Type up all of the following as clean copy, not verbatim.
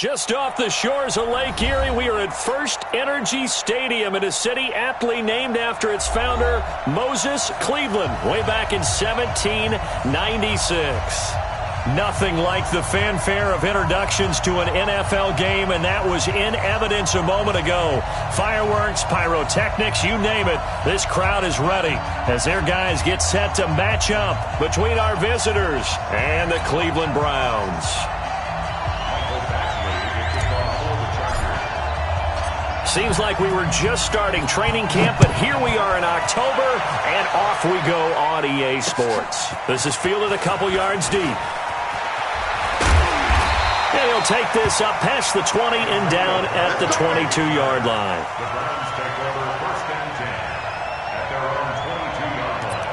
Just off the shores of Lake Erie, we are at First Energy Stadium in a city aptly named after its founder, Moses Cleveland, way back in 1796. Nothing like the fanfare of introductions to an NFL game, and that was in evidence a moment ago. Fireworks, pyrotechnics, you name it. This crowd is ready as their guys get set to match up between our visitors and the Cleveland Browns. Seems like we were just starting training camp, but here we are in October, and off we go on EA Sports. This is fielded a couple yards deep. And he'll take this up past the 20 and down at the 22-yard line. The Browns take over first and 10 at their own 22-yard line.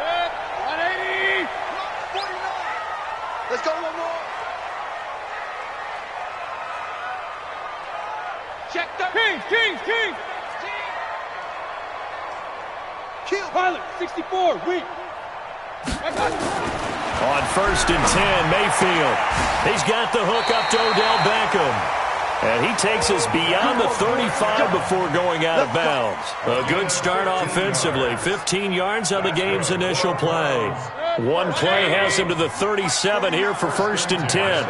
Set, 180. 49. Let's go one more. Check the King. Kill. Pilot, 64, weak. On first and 10, Mayfield. He's got the hook up to Odell Beckham. And he takes us beyond the 35 before going out of bounds. A good start offensively. 15 yards on the game's initial play. One play has him to the 37 here for first and 10.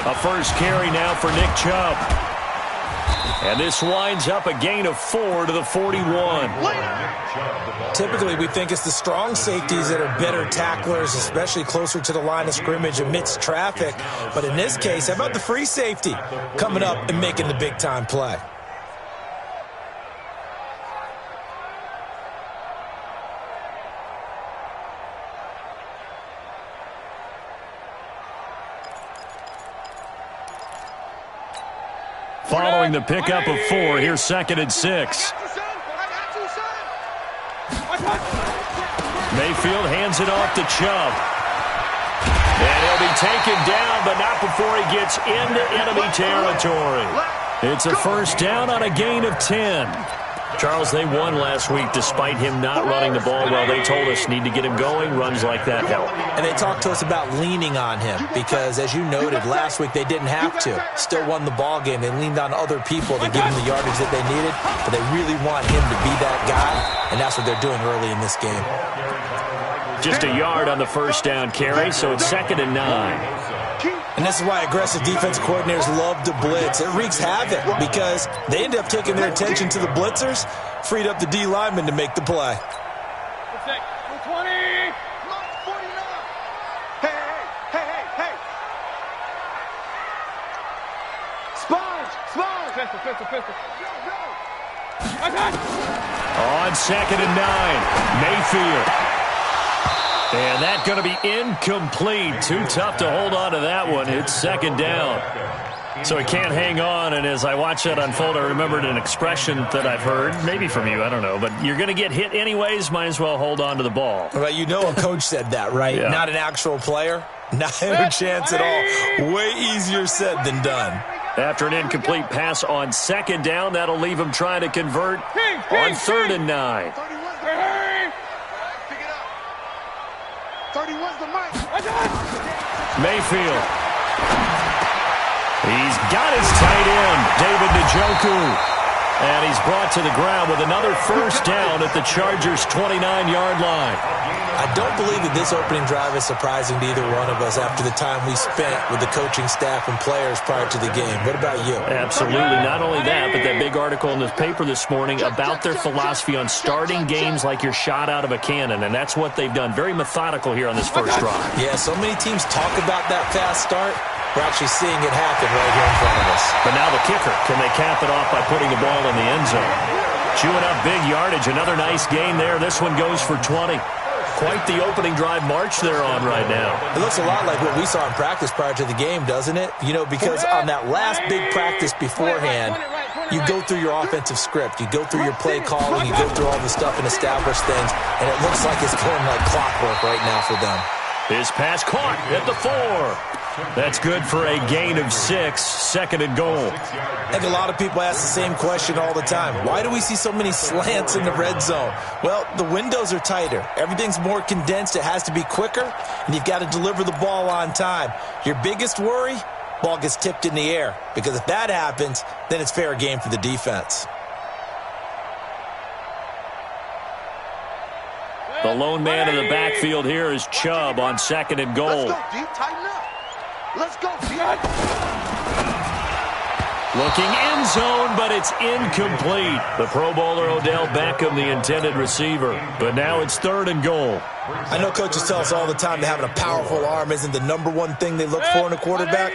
A first carry now for Nick Chubb. And this winds up a gain of 4 to the 41. Typically, we think it's the strong safeties that are better tacklers, especially closer to the line of scrimmage amidst traffic. But in this case, how about the free safety coming up and making the big-time play? Following the pickup of 4, here's second and 6. Mayfield hands it off to Chubb. And he'll be taken down, but not before he gets into enemy territory. It's a first down on a gain of 10. Charles, they won last week despite him not running the ball well. They told us need to get him going. Runs like that help. And they talked to us about leaning on him because, as you noted, last week they didn't have to. Still won the ball game. They leaned on other people to give him the yardage that they needed, but they really want him to be that guy, and that's what they're doing early in this game. Just a yard on the first down carry, so it's second and 9. And this is why aggressive defense coordinators love to blitz. It wreaks havoc because they end up taking their attention to the blitzers, freed up the D lineman to make the play. 20. Hey. Sponge. Pistol. On second and 9, Mayfield. And that's going to be incomplete. Too tough to hold on to that one. It's second down. So he can't hang on, and as I watch that unfold, I remembered an expression that I've heard, maybe from you, I don't know, but you're going to get hit anyways, might as well hold on to the ball. Well, you know a coach said that, right? Yeah. Not an actual player. Not a chance at all. Way easier said than done. After an incomplete pass on second down, that'll leave him trying to convert on third and 9. 31's the mic. Mayfield. He's got his tight end, David Njoku. And he's brought to the ground with another first down at the Chargers' 29-yard line. I don't believe that this opening drive is surprising to either one of us after the time we spent with the coaching staff and players prior to the game. What about you? Absolutely. Not only that, but that big article in the paper this morning about their philosophy on starting games like you're shot out of a cannon, and that's what they've done. Very methodical here on this first drive. Yeah, so many teams talk about that fast start. We're actually seeing it happen right here in front of us. But now the kicker. Can they cap it off by putting the ball in the end zone? Chewing up big yardage. Another nice gain there. This one goes for 20. Quite the opening drive march they're on right now. It looks a lot like what we saw in practice prior to the game, doesn't it? You know, because on that last big practice beforehand, you go through your offensive script. You go through your play calling. You go through all the stuff and establish things. And it looks like it's going like clockwork right now for them. His pass caught at the 4. That's good for a gain of 6, second and goal. I think a lot of people ask the same question all the time. Why do we see so many slants in the red zone? Well, the windows are tighter. Everything's more condensed. It has to be quicker, and you've got to deliver the ball on time. Your biggest worry? Ball gets tipped in the air, because if that happens, then it's fair game for the defense. The lone man in the backfield here is Chubb on second and goal. Let's go, deep, tighten up. Let's go, deep. Looking end zone, but it's incomplete. The Pro Bowler Odell Beckham, the intended receiver. But now it's third and goal. I know coaches tell us all the time that having a powerful arm isn't the #1 thing they look for in a quarterback.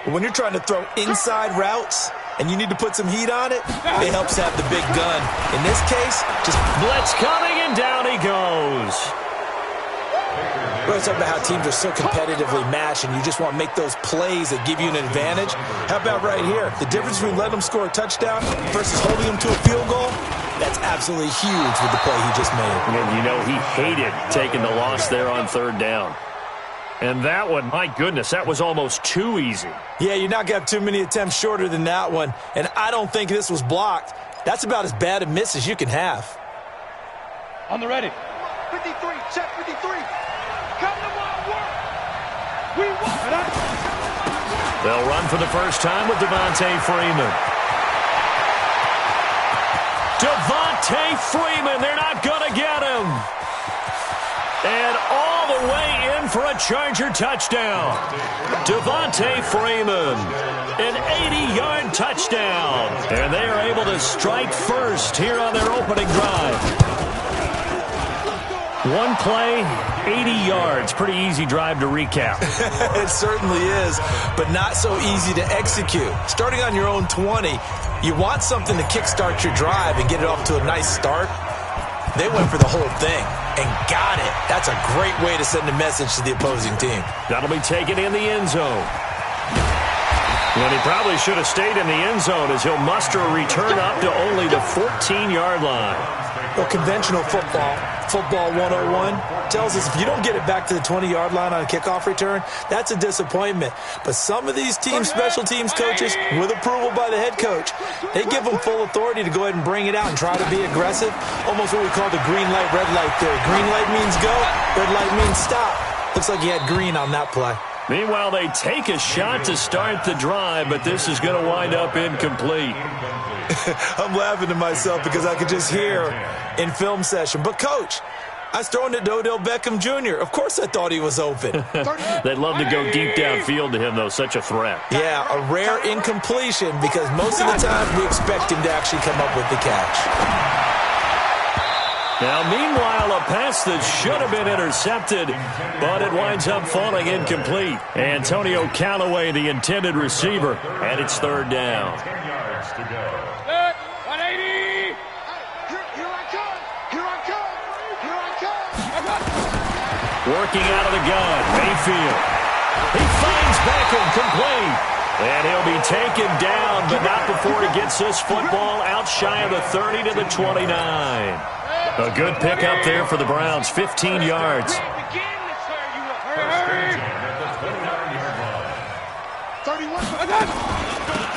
But when you're trying to throw inside routes and you need to put some heat on it, it helps to have the big gun. In this case, just blitz coming, and down he goes. We're always talking about how teams are so competitively matched and you just want to make those plays that give you an advantage. How about right here? The difference between letting them score a touchdown versus holding them to a field goal, that's absolutely huge with the play he just made. And you know he hated taking the loss there on third down. And that one, my goodness, that was almost too easy. Yeah, you're not going to have too many attempts shorter than that one. And I don't think this was blocked. That's about as bad a miss as you can have. On the ready. 53, check 53. Come to my work. We want. They'll run for the first time with Devontae Freeman. Devontae Freeman, they're not going to get him. And all the way in for a Charger touchdown. Devontae Freeman, an 80-yard touchdown. And they are able to strike first here on their opening drive. One play, 80 yards. Pretty easy drive to recap. It certainly is, but not so easy to execute. Starting on your own 20, you want something to kickstart your drive and get it off to a nice start. They went for the whole thing and got it. That's a great way to send a message to the opposing team. That'll be taken in the end zone. Well, he probably should have stayed in the end zone as he'll muster a return up to only the 14-yard line. Well, conventional football 101, tells us if you don't get it back to the 20-yard line on a kickoff return, that's a disappointment. But some of these teams, special teams coaches, with approval by the head coach, they give them full authority to go ahead and bring it out and try to be aggressive. Almost what we call the green light, red light theory. Green light means go, red light means stop. Looks like he had green on that play. Meanwhile, they take a shot to start the drive, but this is going to wind up incomplete. I'm laughing to myself because I could just hear in film session. But, Coach, I was throwing it to Odell Beckham Jr. Of course I thought he was open. They'd love to go deep downfield to him, though. Such a threat. Yeah, a rare incompletion because most of the time we expect him to actually come up with the catch. Now, meanwhile, a pass that should have been intercepted, but it winds up falling incomplete. Antonio Callaway, the intended receiver, and it's third down. 10 yards to go. 180. Here I come. Here I come. Here I come. Working out of the gun, Mayfield. He finds Beckham complete. And he'll be taken down, but not before he gets this football out shy of the 30 to the 29. A good pickup there for the Browns, 15 yards.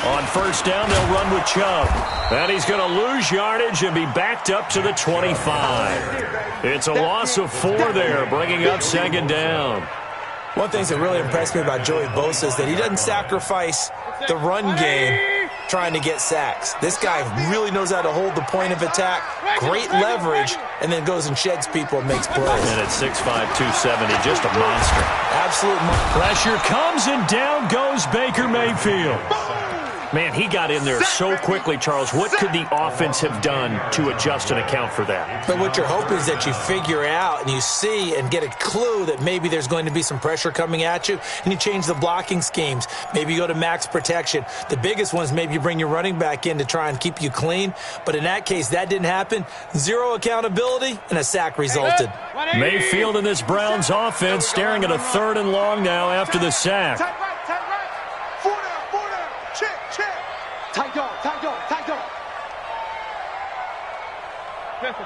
On first down, they'll run with Chubb. And he's going to lose yardage and be backed up to the 25. It's a loss of 4 there, bringing up second down. One thing that really impressed me about Joey Bosa is that he doesn't sacrifice the run game trying to get sacks. This guy really knows how to hold the point of attack, great leverage, and then goes and sheds people and makes plays. And at 6'5", 270, just a monster. Absolute monster. Pressure comes, and down goes Baker Mayfield. Man, he got in there so quickly, Charles. What could the offense have done to adjust and account for that? But what you're hoping is that you figure out and you see and get a clue that maybe there's going to be some pressure coming at you, and you change the blocking schemes. Maybe you go to max protection. The biggest one is maybe you bring your running back in to try and keep you clean. But in that case, that didn't happen. Zero accountability, and a sack resulted. Mayfield in this Browns offense staring at a 3rd and long now after the sack. Tight dog, tight dog, tight dog. Pistol.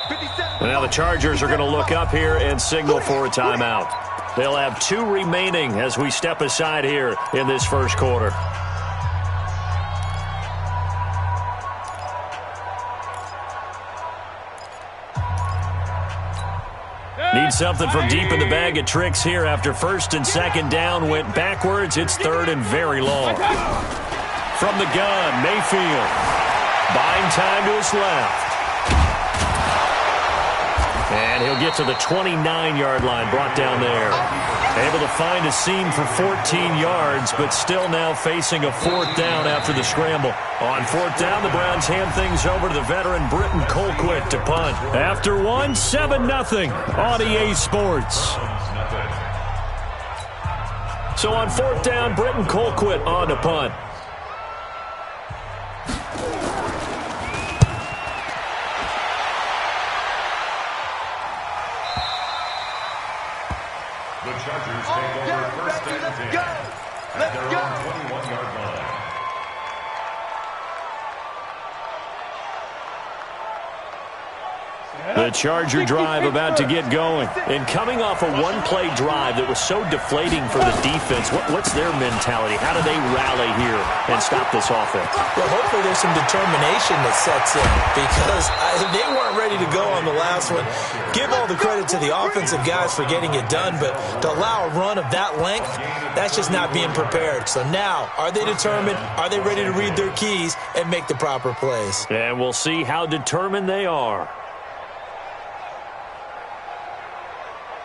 57. Now the Chargers are going to look up here and signal for a timeout. They'll have 2 remaining as we step aside here in this first quarter. Need something from deep in the bag of tricks here after first and second down went backwards. It's third and very long. From the gun, Mayfield. Buying time to his left. And he'll get to the 29-yard line, brought down there. Able to find a seam for 14 yards, but still now facing a 4th down after the scramble. On 4th down, the Browns hand things over to the veteran Britton Colquitt to punt. After one, 7-0 on EA Sports. So on 4th down, Britton Colquitt on to punt. The Chargers take over first and 10 at their own 21-yard line. The Charger drive about to get going. And coming off a one-play drive that was so deflating for the defense, what's their mentality? How do they rally here and stop this offense? Well, hopefully there's some determination that sets in because they weren't ready to go on the last one. Give all the credit to the offensive guys for getting it done, but to allow a run of that length, that's just not being prepared. So now, are they determined? Are they ready to read their keys and make the proper plays? And we'll see how determined they are.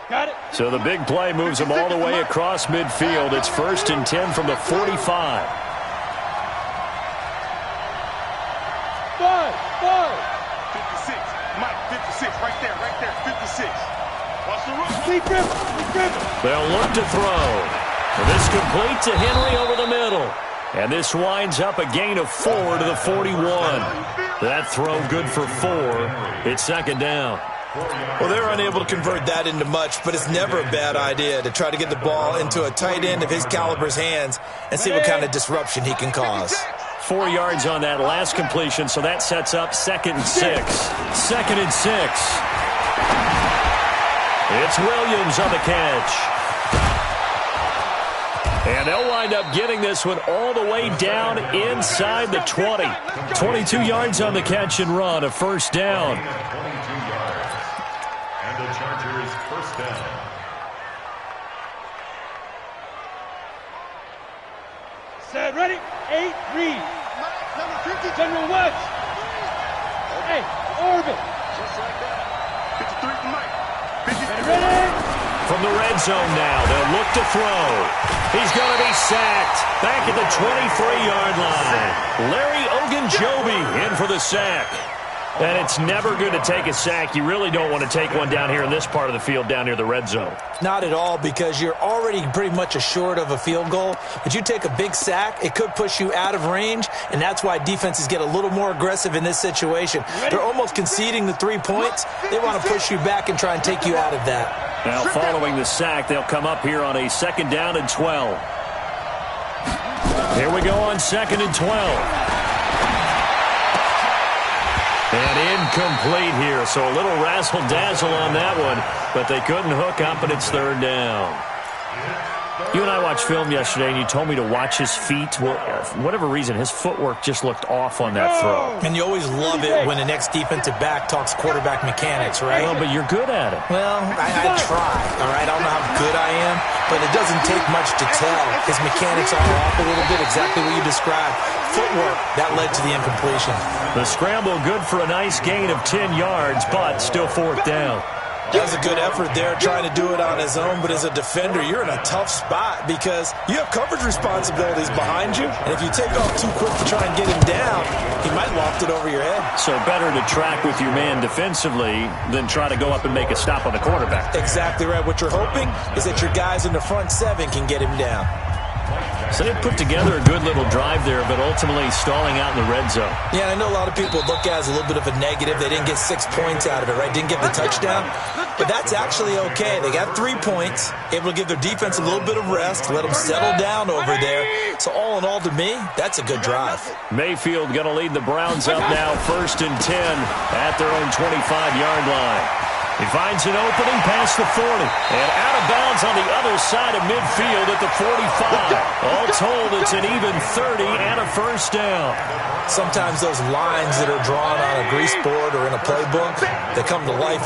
Got it. So the big play moves them all the way across midfield. It's first and 10 from the 45. 5. Mike, 56, right there, 56. Watch the run. Deep grip. They'll look to throw. This complete to Henry over the middle. And this winds up a gain of 4 to the 41. That throw good for 4. It's second down. Well, they're unable to convert that into much, but it's never a bad idea to try to get the ball into a tight end of his caliber's hands and see what kind of disruption he can cause. 4 yards on that last completion, so that sets up 2nd and 6. 2nd and 6. It's Williams on the catch. And they'll wind up getting this one all the way down inside the 20. 22 yards on the catch and run, a first down. And the Chargers first down. Set, ready? 8, read. Number 50. General West. Hey, orbit. Just like that. 53 for Mike. 50. Ready? From the red zone now, they'll look to throw. He's going to be sacked back at the 23-yard line. Larry Ogunjobi in for the sack. And it's never good to take a sack. You really don't want to take one down here in this part of the field down near the red zone. Not at all, because you're already pretty much assured of a field goal. But you take a big sack, it could push you out of range, and that's why defenses get a little more aggressive in this situation. They're almost conceding the 3 points. They want to push you back and try and take you out of that. Now, following the sack, they'll come up here on a 2nd down and 12. Here we go on 2nd and 12. And incomplete here, so a little razzle-dazzle on that one, but they couldn't hook up, and it's 3rd down. You and I watched film yesterday, and you told me to watch his feet. Well, for whatever reason, his footwork just looked off on that throw. And you always love it when the next defensive back talks quarterback mechanics, right? Well, but you're good at it. Well, I try, all right? I don't know how good I am, but it doesn't take much to tell. His mechanics are off a little bit, exactly what you described. Footwork, that led to the incompletion. The scramble good for a nice gain of 10 yards, but still 4th down. That was a good effort there, trying to do it on his own, but as a defender, you're in a tough spot because you have coverage responsibilities behind you, and if you take off too quick to try and get him down, he might loft it over your head. So better to track with your man defensively than try to go up and make a stop on the quarterback. Exactly right. What you're hoping is that your guys in the front 7 can get him down. So they put together a good little drive there, but ultimately stalling out in the red zone. Yeah, I know a lot of people look at it as a little bit of a negative. They didn't get 6 points out of it, right? Didn't get the touchdown. But that's actually okay. They got 3 points, able to give their defense a little bit of rest, let them settle down over there. So all in all, to me, that's a good drive. Mayfield going to lead the Browns up now, 1st and 10 at their own 25-yard line. He finds an opening past the 40. And out of bounds on the other side of midfield at the 45. All told, it's an even 30 and a first down. Sometimes those lines that are drawn on a grease board or in a playbook, they come to life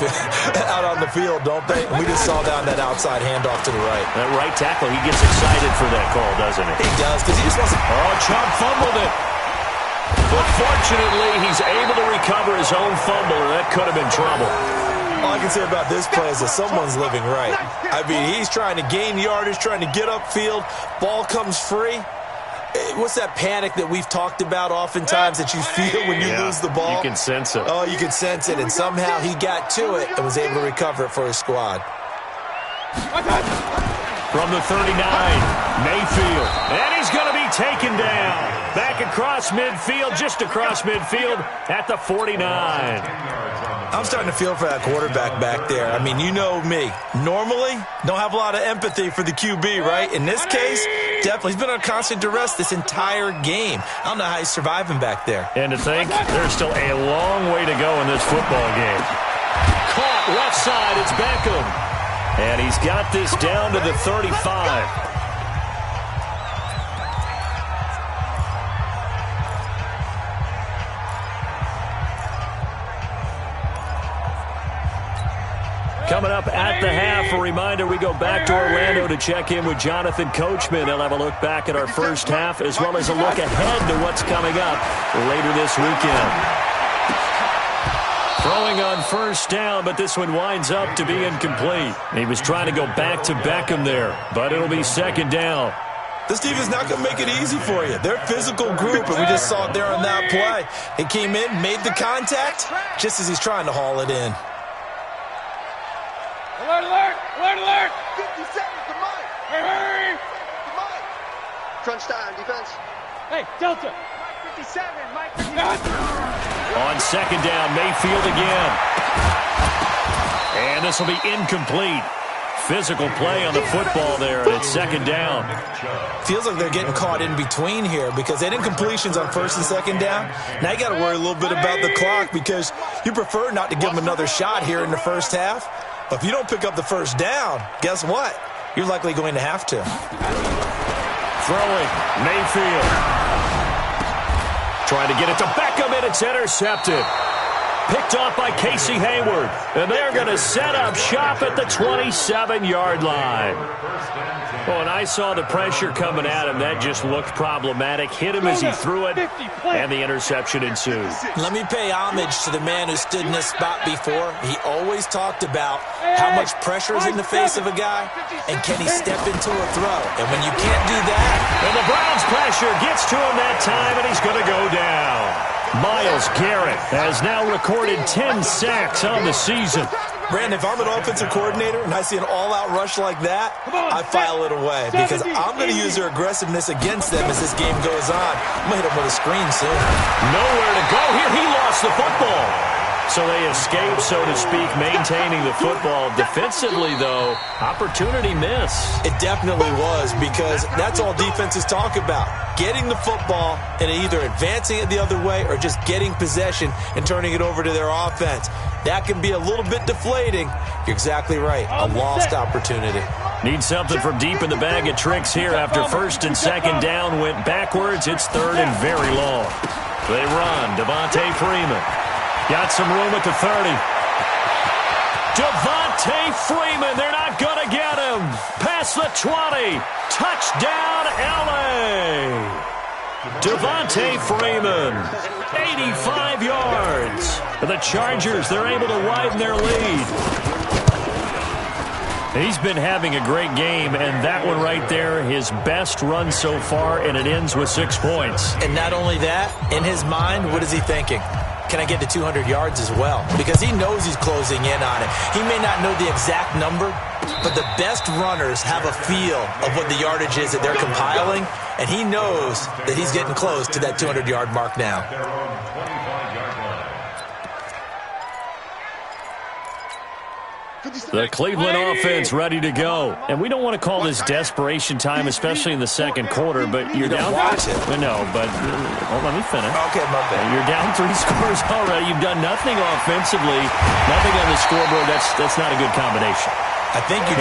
out on the field, don't they? And we just saw down that outside handoff to the right. That right tackle, he gets excited for that call, doesn't he? He does, because he just wants to... Oh, Chubb fumbled it. But fortunately, he's able to recover his own fumble, or that could have been trouble. All I can say about this play is that someone's living right. I mean, he's trying to gain yardage, trying to get upfield. Ball comes free. What's that panic that we've talked about oftentimes that you feel when you lose the ball? You can sense it. Oh, you can sense it. And somehow he got to it and was able to recover it for his squad. From the 39, Mayfield. And he's going to be taken down. Back across midfield, just across midfield at the 49. I'm starting to feel for that quarterback back there. I mean, you know me. Normally, don't have a lot of empathy for the QB, right? In this case, definitely. He's been on constant duress this entire game. I don't know how he's surviving back there. And to think, there's still a long way to go in this football game. Caught left side, it's Beckham. And he's got this down to the 35. Coming up at the half, a reminder, we go back to Orlando to check in with Jonathan Coachman. He'll have a look back at our first half as well as a look ahead to what's coming up later this weekend. Throwing on first down, but this one winds up to be incomplete. He was trying to go back to Beckham there, but it'll be second down. This team is not going to make it easy for you. They're a physical group, and we just saw it there on that play. He came in, made the contact, just as he's trying to haul it in. Alert, alert! Alert, alert! 50 seconds to Mike. Hurry! To Mike. Crunch time, defense. Hey, Delta! Mike 57, Mike 57. On second down, Mayfield again. And this will be incomplete. Physical play on the football there, and it's second down. Feels like they're getting caught in between here because they did incompletions on first and second down. Now you got to worry a little bit about the clock because you prefer not to give them another shot here in the first half. But if you don't pick up the first down, guess what? You're likely going to have to. Throwing, Mayfield. Trying to get it to Beckham, and it's intercepted. Picked off by Casey Hayward. And they're going to set up shop at the 27-yard line. Oh, and I saw the pressure coming at him. That just looked problematic. Hit him as he threw it, and the interception ensued. Let me pay homage to the man who stood in this spot before. He always talked about how much pressure is in the face of a guy, and can he step into a throw. And when you can't do that... And the Browns' pressure gets to him that time, and he's going to go down. Myles Garrett has now recorded 10 sacks on the season. Brandon, if I'm an offensive coordinator and I see an all-out rush like that, I file it away because I'm going to use their aggressiveness against them as this game goes on. I'm going to hit them with a screen soon. Nowhere to go here. He lost the football. So they escape, so to speak, maintaining the football. Defensively, though, opportunity miss. It definitely was because that's all defenses talk about. Getting the football and either advancing it the other way or just getting possession and turning it over to their offense. That can be a little bit deflating. You're exactly right. A lost opportunity. Need something from deep in the bag of tricks here after first and second down went backwards. It's third and very long. They run. Devontae Freeman. Got some room at the 30. Devontae Freeman, they're not going to get him. Past the 20. Touchdown, L.A. Devontae Freeman, 85 yards. The Chargers, they're able to widen their lead. He's been having a great game, and that one right there, his best run so far, and it ends with 6 points. And not only that, in his mind, what is he thinking? Can I get to 200 yards as well? Because he knows he's closing in on it. He may not know the exact number, but the best runners have a feel of what the yardage is that they're compiling, and he knows that he's getting close to that 200-yard mark now. The Cleveland offense ready to go. And we don't want to call this desperation time, especially in the second quarter, but you're down. Watch it. No, but let me finish. Okay, my bad. You're down 3 scores already. You've done nothing offensively, nothing on the scoreboard. That's not a good combination. I think you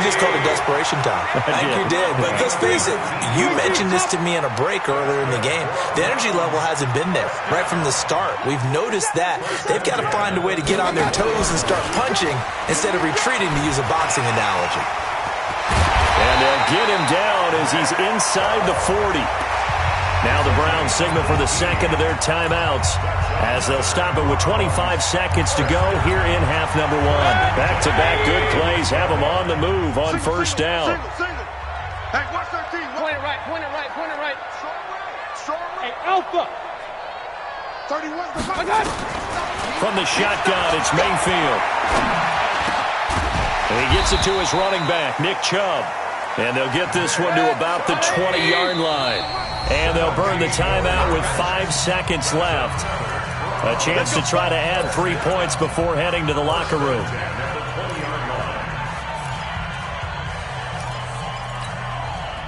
just called it desperation time. I think you did. But let's face it, you mentioned this to me in a break earlier in the game. The energy level hasn't been there right from the start. We've noticed that. They've got to find a way to get on their toes and start punching instead of retreating, to use a boxing analogy. And they'll get him down as he's inside the 40. Now the Browns signal for the second of their timeouts as they'll stop it with 25 seconds to go here in half number 1. Back-to-back good plays have them on the move on first down. Hey, watch their team. Point it right, point it right, point it right. Hey, Alpha. 31's the From the shotgun, it's Mayfield. And he gets it to his running back, Nick Chubb. And they'll get this one to about the 20-yard line. And they'll burn the timeout with 5 seconds left. A chance to try to add 3 points before heading to the locker room.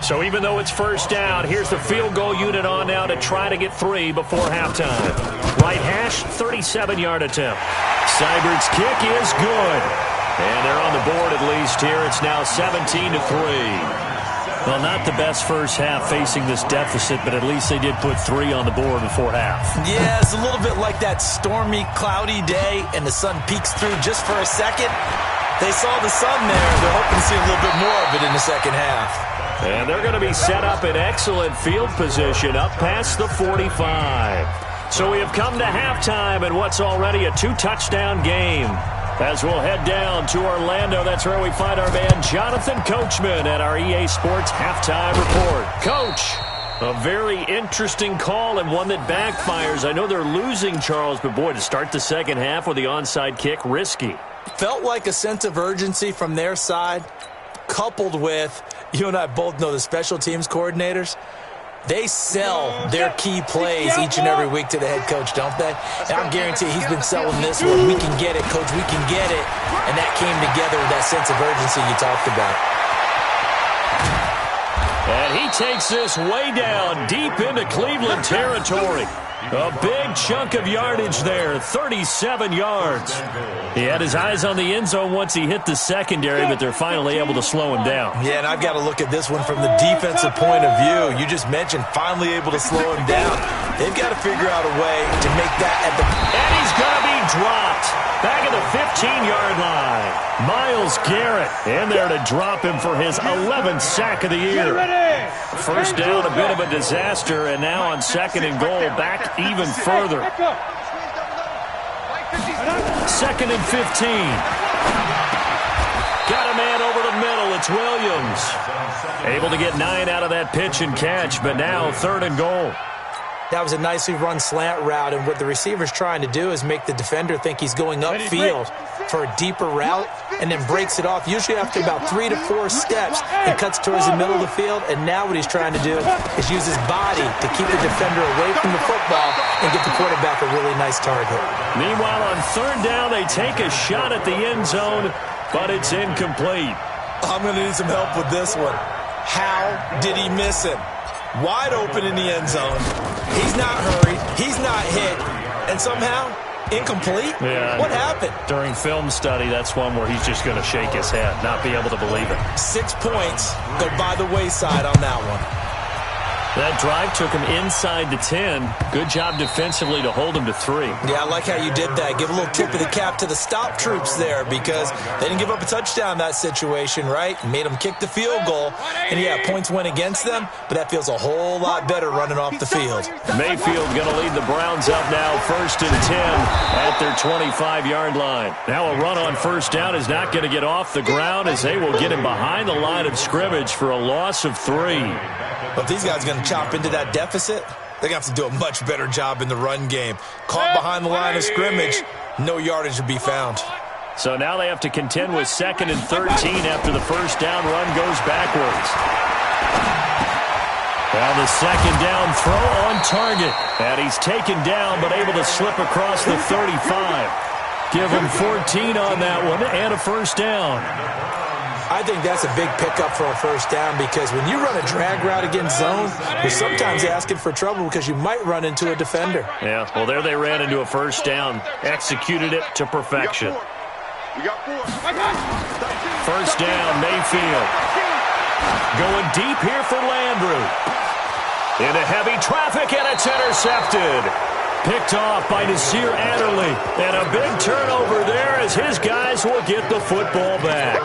So even though it's first down, here's the field goal unit on now to try to get 3 before halftime. Right hash, 37-yard attempt. Seibert's kick is good. And they're on the board at least here. It's now 17-3. Well, not the best first half facing this deficit, but at least they did put 3 on the board before half. Yeah, it's a little bit like that stormy, cloudy day, and the sun peeks through just for a second. They saw the sun there. They're hoping to see a little bit more of it in the second half. And they're going to be set up in excellent field position up past the 45. So we have come to halftime in what's already a 2-touchdown game. As we'll head down to Orlando, that's where we find our man Jonathan Coachman at our EA Sports Halftime Report. Coach, a very interesting call and one that backfires. I know they're losing, Charles, but boy, to start the second half with the onside kick, risky. Felt like a sense of urgency from their side, coupled with, you and I both know the special teams coordinators. They sell their key plays each and every week to the head coach, don't they? And I guarantee he's been selling this one. We can get it, coach. We can get it. And that came together with that sense of urgency you talked about. And he takes this way down deep into Cleveland territory. A big chunk of yardage there, 37 yards. He had his eyes on the end zone once he hit the secondary, but they're finally able to slow him down. Yeah, and I've got to look at this one from the defensive point of view. You just mentioned finally able to slow him down. They've got to figure out a way to make that at the... And he's going to be dropped back at the 15-yard line. Myles Garrett in there to drop him for his 11th sack of the year. First down, a bit of a disaster, and now on second and goal, back even further. Second and 15. Got a man over the middle. It's Williams. Able to get 9 out of that pitch and catch, but now third and goal. That was a nicely run slant route, and what the receiver's trying to do is make the defender think he's going upfield for a deeper route and then breaks it off, usually after about 3 to 4 steps, and cuts towards the middle of the field. And now what he's trying to do is use his body to keep the defender away from the football and get the quarterback a really nice target. Meanwhile, on third down, they take a shot at the end zone, but it's incomplete. I'm going to need some help with this one. How did he miss him? Wide open in the end zone. He's not hurried. He's not hit. And somehow, incomplete? Yeah. What happened? During film study, that's one where he's just going to shake his head, not be able to believe it. 6 points go by the wayside on that one. That drive took him inside the 10. Good job defensively to hold him to 3. Yeah, I like how you did that. Give a little tip of the cap to the stop troops there, because they didn't give up a touchdown in that situation, right? Made them kick the field goal. And yeah, points went against them, but that feels a whole lot better running off the field. Mayfield going to lead the Browns up now, first and 10 at their 25-yard line. Now a run on first down is not going to get off the ground, as they will get him behind the line of scrimmage for a loss of 3. But these guys are going to chop into that deficit. They're going to have to do a much better job in the run game. Caught behind the line of scrimmage, no yardage to be found. So now they have to contend with second and 13 after the first down run goes backwards. Now the second down throw on target. And he's taken down but able to slip across the 35. Give them 14 on that one and a first down. I think that's a big pickup for a first down because when you run a drag route against zone, you're sometimes asking for trouble because you might run into a defender. Yeah, well, there they ran into a first down. Executed it to perfection. First down, Mayfield. Going deep here for Landry. Into heavy traffic, and it's intercepted. Picked off by Nasir Adderley. And a big turnover there as his guys will get the football back.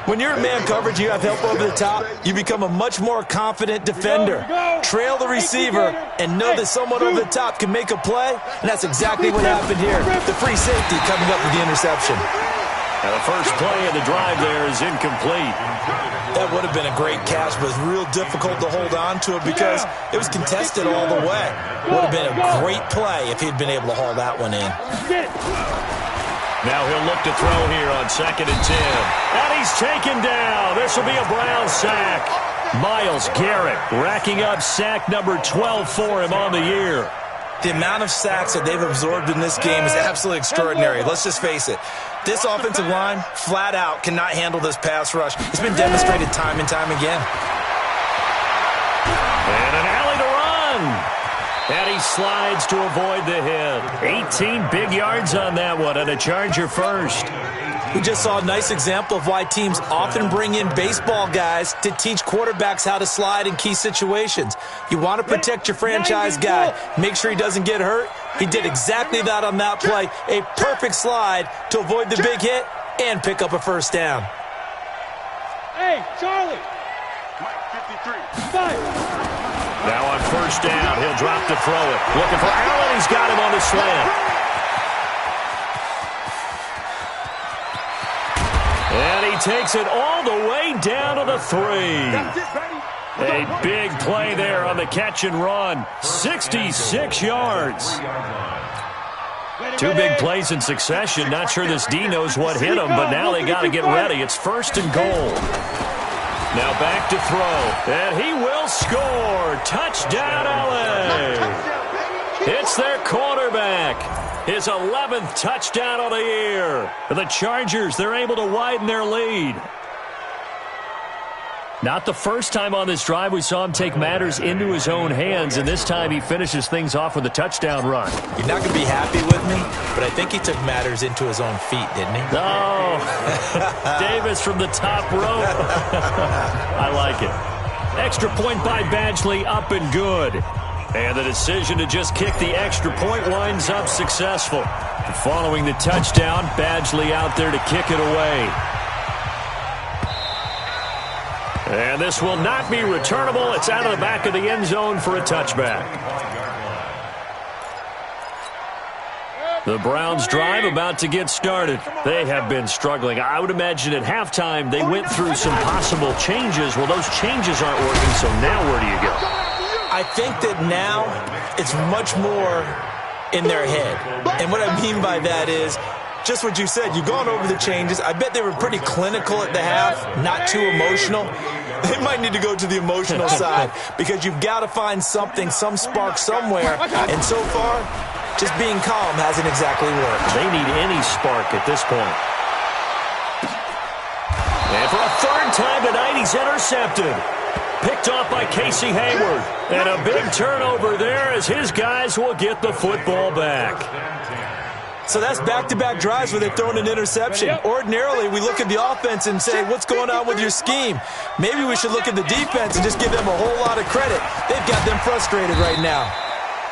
When you're in man coverage, you have help over the top, you become a much more confident defender. Trail the receiver and know that someone over the top can make a play, and that's exactly what happened here. The free safety coming up with the interception. And the first play of the drive there is incomplete. That would have been a great catch, but it's real difficult to hold on to it because it was contested all the way. Would have been a great play if he'd been able to haul that one in. Now he'll look to throw here on 2nd and 10. And he's taken down. This will be a Brown sack. Myles Garrett racking up sack number 12 for him on the year. The amount of sacks that they've absorbed in this game is absolutely extraordinary. Let's just face it. This offensive line, flat out, cannot handle this pass rush. It's been demonstrated time and time again. And an alley to run. And he slides to avoid the hit. 18 big yards on that one, and a Charger first. We just saw a nice example of why teams often bring in baseball guys to teach quarterbacks how to slide in key situations. You want to protect your franchise guy. Make sure he doesn't get hurt. He did exactly that on that play. A perfect slide to avoid the big hit and pick up a first down. Hey, Charlie. Mike 53. Now on first down, he'll drop to throw it. Looking for Allen. He's got him on the slant. And he takes it all the way down to the 3. A big play there on the catch and run. 66 yards. 2 big plays in succession. Not sure this D knows what hit him, but now they got to get ready. It's 1st and goal. Now back to throw. And he will score. Touchdown, LA. It's their quarterback. His 11th touchdown of the year. The Chargers, they're able to widen their lead. Not the first time on this drive we saw him take matters into his own hands, and this time he finishes things off with a touchdown run. You're not going to be happy with me, but I think he took matters into his own feet, didn't he? No. Davis from the top rope. I like it. Extra point by Badgley, up and good. And the decision to just kick the extra point winds up successful. Following the touchdown, Badgley out there to kick it away. And this will not be returnable. It's out of the back of the end zone for a touchback. The Browns drive about to get started. They have been struggling. I would imagine at halftime they went through some possible changes. Well, those changes aren't working, so now where do you go? I think that now it's much more in their head. And what I mean by that is just what you said. You've gone over the changes. I bet they were pretty clinical at the half, not too emotional. They might need to go to the emotional side because you've got to find something, some spark somewhere. And so far, just being calm hasn't exactly worked. They need any spark at this point. And for a 3rd time tonight, he's intercepted. Picked off by Casey Hayward. And a big turnover there as his guys will get the football back. So that's back-to-back drives where they've thrown an interception. Ordinarily, we look at the offense and say, what's going on with your scheme? Maybe we should look at the defense and just give them a whole lot of credit. They've got them frustrated right now.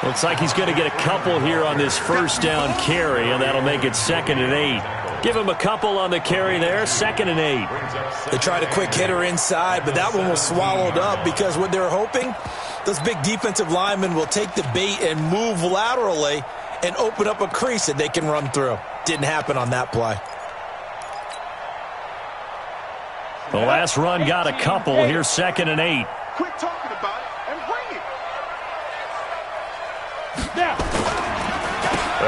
Looks like he's going to get a couple here on this first down carry, and that'll make it 2nd and 8. Give him a couple on the carry there, 2nd and 8. They tried a quick hitter inside, but that one was swallowed up because what they're hoping, those big defensive linemen will take the bait and move laterally and open up a crease that they can run through. Didn't happen on that play. The last run got a couple. Here's 2nd and 8. Quit talking about it and bring it.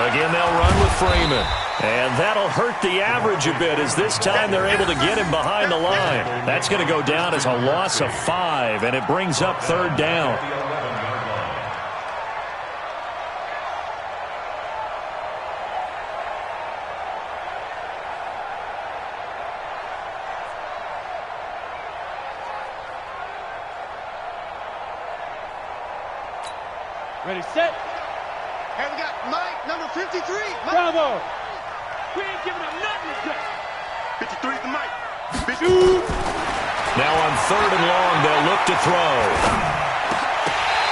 Again, they'll run with Freeman. And that'll hurt the average a bit as this time they're able to get him behind the line. That's going to go down as a loss of 5, and it brings up 3rd down. Ready, set. Hey, we got Mike, number 53. Mike. Bravo. We ain't giving up nothing today. 53 is the Mike. Now on 3rd and long, they'll look to throw.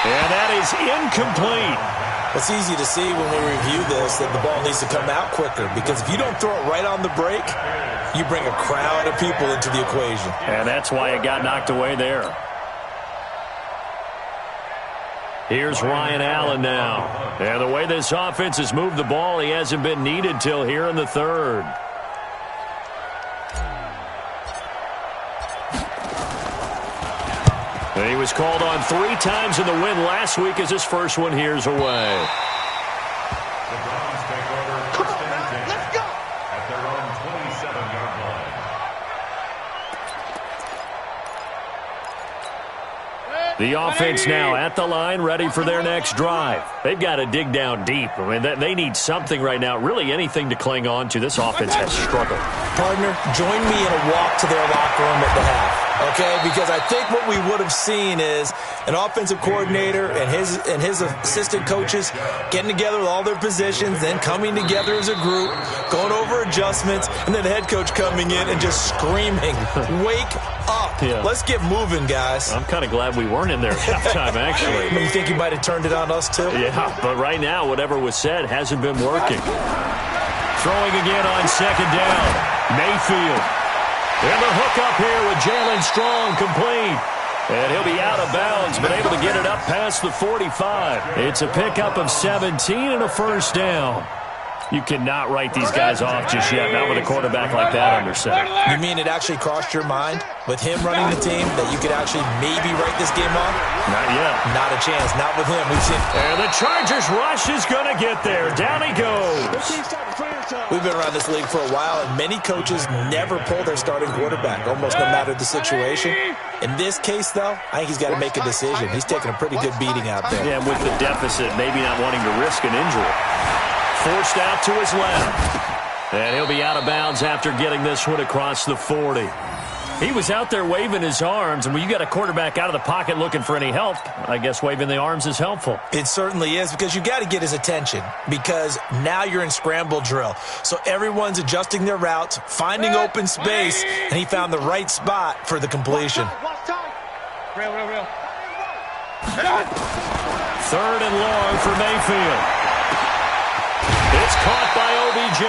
And that is incomplete. It's easy to see when we review this that the ball needs to come out quicker, because if you don't throw it right on the break, you bring a crowd of people into the equation. And that's why it got knocked away there. Here's Ryan Allen now. And the way this offense has moved the ball, he hasn't been needed till here in the 3rd. And he was called on 3 times in the win last week as his first one here's away. The Browns take over first and 10 Let's go. at their own 27-yard line. The offense now at the line, ready for their next drive. They've got to dig down deep. I mean, they need something right now, really anything to cling on to. This offense has struggled. Partner, join me in a walk to their locker room at the half, okay? Because I think what we would have seen is an offensive coordinator and his assistant coaches getting together with all their positions, then coming together as a group, going over adjustments, and then the head coach coming in and just screaming, "Wake up. Yeah. Let's get moving, guys." I'm kind of glad we weren't in there at halftime, actually. You think you might have turned it on us, too? Yeah, but right now, whatever was said hasn't been working. Throwing again on 2nd down. Mayfield. And the hook up here with Jalen Strong, complete. And he'll be out of bounds, but able to get it up past the 45. It's a pickup of 17 and a first down. You cannot write these guys off just yet, not with a quarterback like that under center. You mean it actually crossed your mind with him running the team that you could actually maybe write this game off? Not yet. Not a chance. Not with him. We've seen. And the Chargers rush is going to get there. Down he goes. We've been around this league for a while, and many coaches never pull their starting quarterback, almost no matter the situation. In this case, though, I think he's got to make a decision. He's taking a pretty good beating out there. Yeah, with the deficit, maybe not wanting to risk an injury. Forced out to his left. And he'll be out of bounds after getting this one across the 40. He was out there waving his arms, and when you got a quarterback out of the pocket looking for any help, I guess waving the arms is helpful. It certainly is, because you got to get his attention, because now you're in scramble drill. So everyone's adjusting their routes, finding open space, and he found the right spot for the completion. Real. 3rd and long for Mayfield. It's caught by OBJ.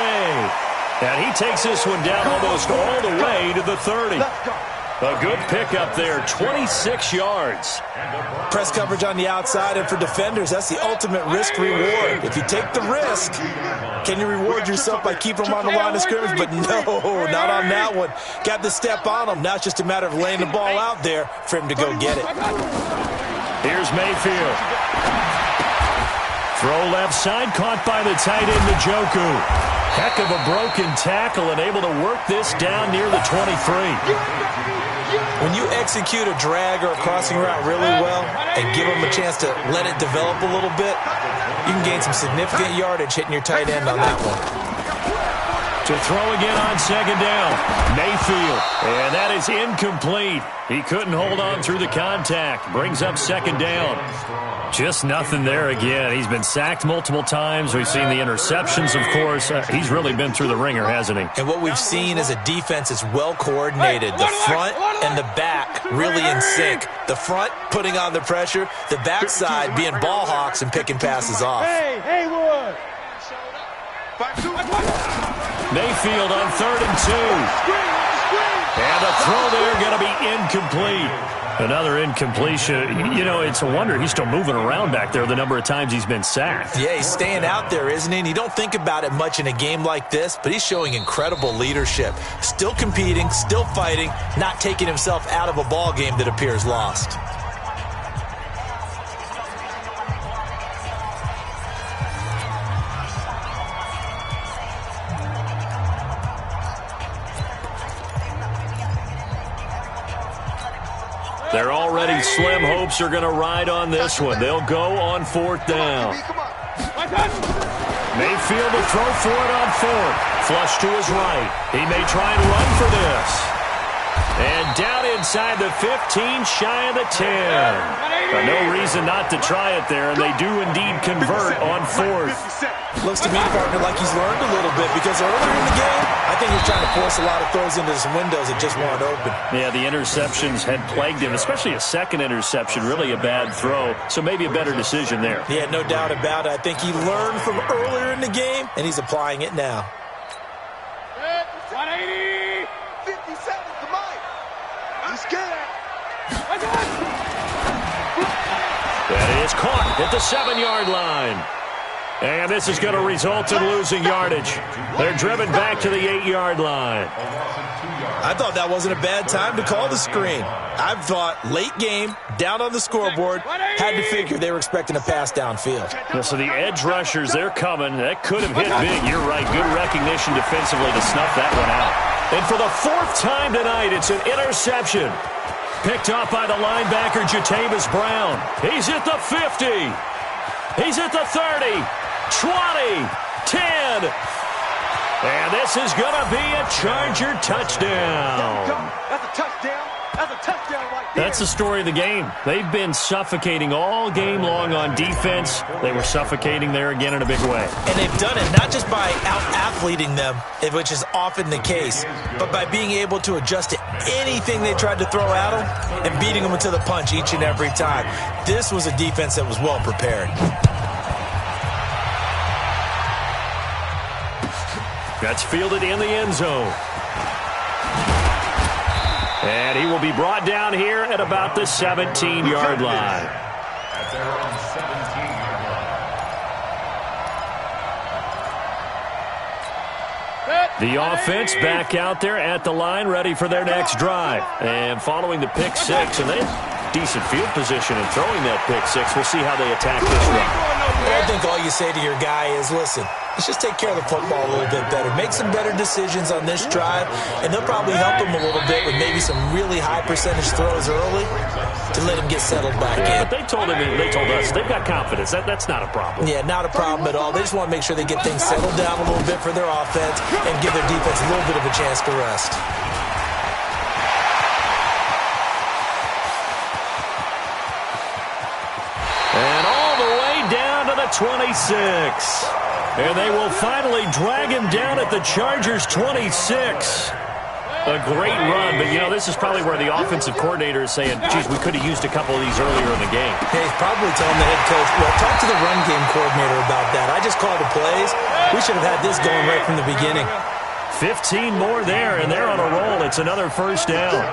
And he takes this one down almost all the way to the 30. A good pickup there, 26 yards. Press coverage on the outside, and for defenders, that's the ultimate risk-reward. If you take the risk, can you reward yourself by keeping them on the line of scrimmage? But no, not on that one. Got the step on him. Now it's just a matter of laying the ball out there for him to go get it. Here's Mayfield. Throw left side, caught by the tight end, Njoku. Heck of a broken tackle and able to work this down near the 23. When you execute a drag or a crossing route really well and give them a chance to let it develop a little bit, you can gain some significant yardage hitting your tight end on that one. To throw again on 2nd down. Mayfield. And that is incomplete. He couldn't hold on through the contact. Brings up 2nd down. Just nothing there again. He's been sacked multiple times. We've seen the interceptions, of course. He's really been through the ringer, hasn't he? And what we've seen is a defense that's well coordinated. The front and the back really in sync. The front putting on the pressure. The backside being ball hawks and picking passes off. Hey, Haywood. Mayfield on 3rd and 2. And the throw there going to be incomplete. Another incompletion. You know, it's a wonder he's still moving around back there the number of times he's been sacked. Yeah, he's staying out there, isn't he? And you don't think about it much in a game like this, but he's showing incredible leadership. Still competing, still fighting, not taking himself out of a ball game that appears lost. They're already slim hopes are going to ride on this one. They'll go on 4th down. Mayfield will throw for it on 4th. Flush to his right. He may try and run for this. And down inside the 15, shy of the 10. No reason not to try it there, and they do indeed convert on fourth. Looks to me, partner, like he's learned a little bit, because earlier in the game, I think he was trying to force a lot of throws into some windows that just weren't open. Yeah, the interceptions had plagued him, especially a second interception, really a bad throw, so maybe a better decision there. Yeah, no doubt about it. I think he learned from earlier in the game, and he's applying it now. 180! 57 to Mike. He's scared. That is caught at the 7-yard line. And this is going to result in losing yardage. They're driven back to the 8-yard line. I thought that wasn't a bad time to call the screen. I've thought late game, down on the scoreboard, had to figure they were expecting a pass downfield. So the edge rushers, they're coming. That could have hit big. You're right. Good recognition defensively to snuff that one out. And for the 4th time tonight, it's an interception. Picked up by the linebacker, Jatavis Brown. He's at the 50. He's at the 30, 20, 10. And this is going to be a Charger touchdown. That's a touchdown. That's a touchdown right there. That's the story of the game. They've been suffocating all game long on defense. They were suffocating there again in a big way. And they've done it not just by out-athleting them, which is often the case, but by being able to adjust to anything they tried to throw at them and beating them to the punch each and every time. This was a defense that was well prepared. That's fielded in the end zone. And he will be brought down here at about the 17-yard line. At their own 17-yard line. The offense back out there at the line, ready for their next drive. And following the pick six, and they have decent field position in throwing that pick six. We'll see how they attack this run. I think all you say to your guy is, listen, let's just take care of the football a little bit better. Make some better decisions on this drive, and they'll probably help him a little bit with maybe some really high percentage throws early to let him get settled back in. But they told us they've got confidence. That's not a problem. Yeah, not a problem at all. They just want to make sure they get things settled down a little bit for their offense and give their defense a little bit of a chance to rest. And all the way down to the 26. And they will finally drag him down at the Chargers' 26. A great run, but, you know, this is probably where the offensive coordinator is saying, geez, we could have used a couple of these earlier in the game. Hey, he's probably telling the head coach, well, talk to the run game coordinator about that. I just called the plays. We should have had this going right from the beginning. 15 more there, and they're on a roll. It's another first down.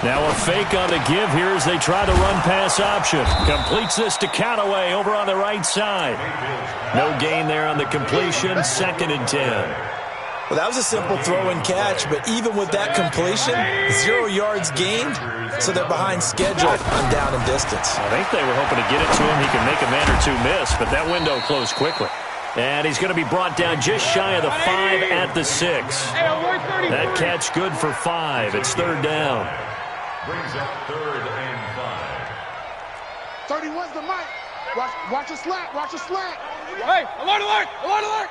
Now a fake on the give here as they try the run-pass option. Completes this to Callaway over on the right side. No gain there on the completion. 2nd and 10. Well, that was a simple throw and catch, but even with that completion, 0 yards gained, so they're behind schedule on down and distance. I think they were hoping to get it to him. He can make a man or two miss, but that window closed quickly. And he's going to be brought down just shy of the 5 at the 6. That catch good for 5. It's 3rd down. Brings up 3rd and 5. 31's the mic. Watch a slant. Watch a slant. Hey, alert, alert, alert, alert.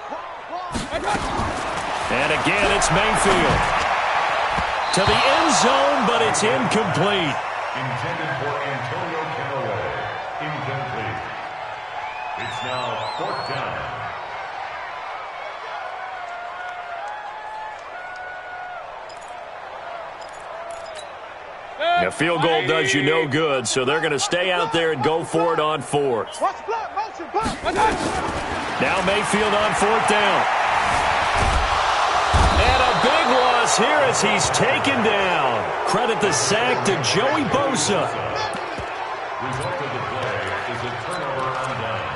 And again, it's Mayfield. To the end zone, but it's incomplete. Intended for Antonio Callaway. Incomplete. It's now 4th down. A field goal does you no good, so they're going to stay out there and go for it on 4th. Watch block. Motion block. Now Mayfield on 4th down. And a big loss here as he's taken down. Credit the sack to Joey Bosa. Result of the play is a turnover on downs.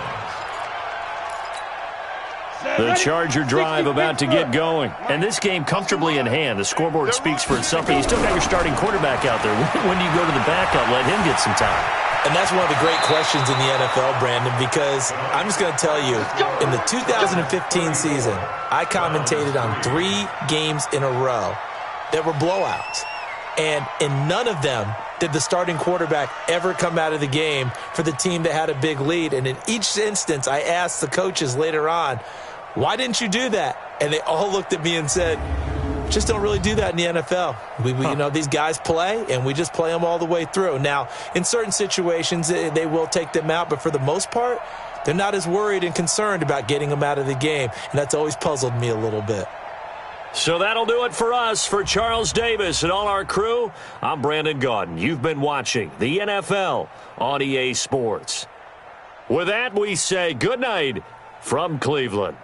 The Charger drive about to get going. And this game comfortably in hand. The scoreboard speaks for itself, but you still got your starting quarterback out there. When do you go to the backup, let him get some time? And that's one of the great questions in the NFL, Brandon, because I'm just going to tell you, in the 2015 season, I commentated on 3 games in a row that were blowouts. And in none of them did the starting quarterback ever come out of the game for the team that had a big lead. And in each instance, I asked the coaches later on, why didn't you do that? And they all looked at me and said, Just don't really do that in the NFL. You know, these guys play, and we just play them all the way through. Now, in certain situations, they will take them out, but for the most part, they're not as worried and concerned about getting them out of the game, and that's always puzzled me a little bit. So that'll do it for us. For Charles Davis and all our crew, I'm Brandon Gaudin. You've been watching the NFL on EA Sports. With that, we say good night from Cleveland.